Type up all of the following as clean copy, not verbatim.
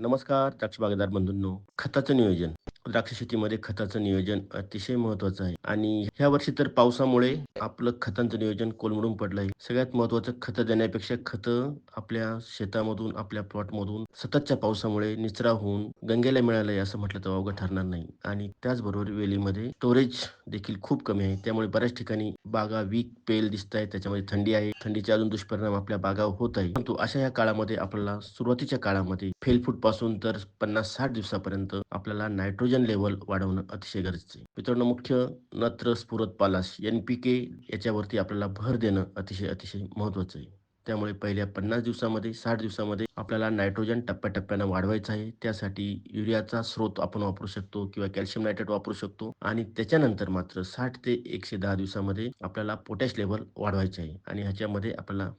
नमस्कार द्राक्ष बागायतदार बंधूंनो. खताचं नियोजन. द्राक्ष शेतीमध्ये खताचं नियोजन अतिशय महत्त्वाचं आहे आणि ह्या वर्षी तर पावसामुळे आपलं खतांचं नियोजन कोलमडून पडलं आहे. सगळ्यात महत्त्वाचं खतं देण्यापेक्षा खतं आपल्या शेतामधून, आपल्या प्लॉटमधून सततच्या पावसामुळे निचरा होऊन गंगेला मिळालं आहे असं म्हटलं तर अवघड ठरणार नाही. आणि त्याचबरोबर वेलीमध्ये स्टोरेज देखील खूप कमी आहे. त्यामुळे बऱ्याच ठिकाणी बागा वीक, पेल दिसतायत. त्याच्यामध्ये थंडी आहे. थंडीचे अजून दुष्परिणाम आपल्या बागावर होत आहे. परंतु अशा ह्या काळामध्ये आपल्याला सुरुवातीच्या काळामध्ये फेलफूटपासून तर 50-60 दिवसापर्यंत आपल्याला नायट्रोजन लेव्हल वाढवणं अतिशय गरजेचं आहे. मित्रांनो, मुख्य नत्र, स्फुरद, पालाश, एन-पी-के याच्यावरती आपल्याला भर देणं अतिशय अतिशय महत्त्वाचं आहे. त्यामुळे पहिल्या 50 दिवसामध्ये, 60 दिवसामध्ये आपल्याला नायट्रोजन टप्प्याटप्प्यानं वाढवायचं आहे. त्यासाठी युरियाचा स्रोत आपण वापरू शकतो किंवा कॅल्शियम नायट्रेट वापरू शकतो आणि त्याच्यानंतर मात्र 60 ते 110 दिवसामध्ये आपल्याला पोटॅश लेव्हल वाढवायचे आहे आणि ह्याच्यामध्ये आपल्याला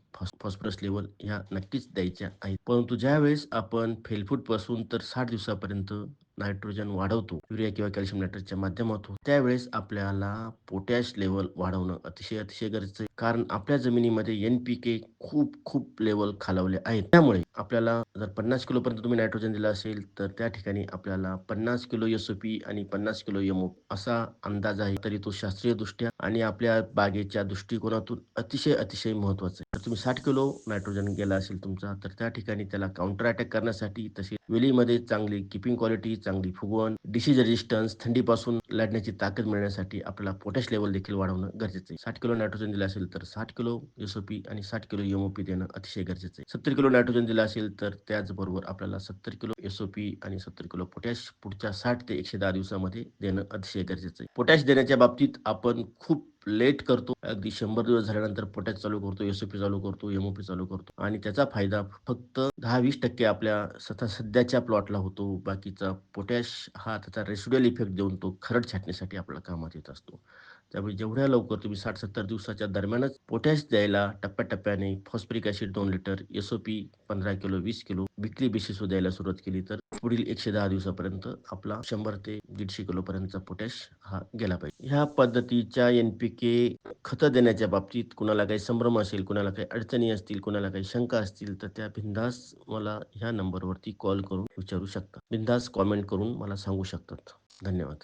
फॉस्फरस लेव्हल ह्या नक्कीच द्यायच्या आहेत. परंतु ज्यावेळेस आपण फेलफूटपासून तर 60 दिवसापर्यंत नायट्रोजन वाढवतो युरिया किंवा कॅल्शियम नायट्रेटच्या माध्यमातून, त्यावेळेस आपल्याला पोटॅश लेव्हल वाढवणं अतिशय अतिशय गरजेचं आहे. कारण आपल्या जमिनीमध्ये एन-पी-के खूप खूप लेव्हल खालावले आहेत. त्यामुळे आपल्याला जर 50 किलोपर्यंत तुम्ही नायट्रोजन दिलं असेल, तर त्या ठिकाणी आपल्याला 50 किलो एस-ओ-पी आणि 50 किलो एम-ओ असा अंदाज आहे. तरी तो शास्त्रीयदृष्ट्या आणि आपल्या बागेच्या दृष्टिकोनातून अतिशय अतिशय महत्त्वाचा आहे. जर तुम्ही 60 किलो नायट्रोजन गेला असेल तुमचा, तर त्या ठिकाणी त्याला काउंटर अटॅक करण्यासाठी तशी वेलीमध्ये चांगली कीपिंग क्वालिटी, चांगली फुगवण, डिसीज रेझिस्टन्स, थंडीपासून लढण्याची ताकद मिळण्यासाठी आपल्याला पोटॅश लेव्हल देखील वाढवणं गरजेचं आहे. 60 किलो नायट्रोजन दिलं असेल तर 60 किलो एस-ओ-पी आणि 60 किलो एम-ओ-पी देणं अतिशय गरजेचं आहे. 70 किलो नायट्रोजन दिलं असेल तर त्याचबरोबर आपल्याला 70 किलो एस-ओ-पी आणि 70 किलो पोटॅश पुढच्या 60 ते 110 दिवसामध्ये देणं अतिशय गरजेचं आहे. पोटॅश देण्याच्या बाबतीत आपण खूप लेट करतो. अगदी 100 दिवस झाल्यानंतर पोटॅश चालू करतो, एस-ओ-पी चालू करतो, एम-ओ-पी चालू करतो आणि त्याचा फायदा फक्त 10-20% आपल्या सध्याच्या प्लॉटला होतो. बाकीचा पोटॅश हा त्याचा रेसिड्युअल इफेक्ट देऊन तो खरड छाटण्यासाठी आपल्याला कामात येत असतो. त्यामुळे जेवढ्या लवकर तुम्ही 60-70 दिवसाच्या दरम्यानच पोटॅश द्यायला टप्प्याटप्प्याने phosphoric acid 2 litre, SOP 15 kilo, 20 kilo weekly बेसिसवर द्यायला सुरुवात केली तर पुढील 110 दिवसापर्यंत आपला 100 ते 150 किलोपर्यंतचा पोटॅश हा गेला पाहिजे. ह्या पद्धतीच्या एन-पी-के खतं देण्याच्या बाबतीत कुणाला काही संभ्रम असेल, कुणाला काही अडचणी असतील, कुणाला काही शंका असतील, तर त्या बिनधास्त मला ह्या नंबरवरती कॉल करून विचारू शकता. बिनधास्त कॉमेंट करून मला सांगू शकतात. धन्यवाद.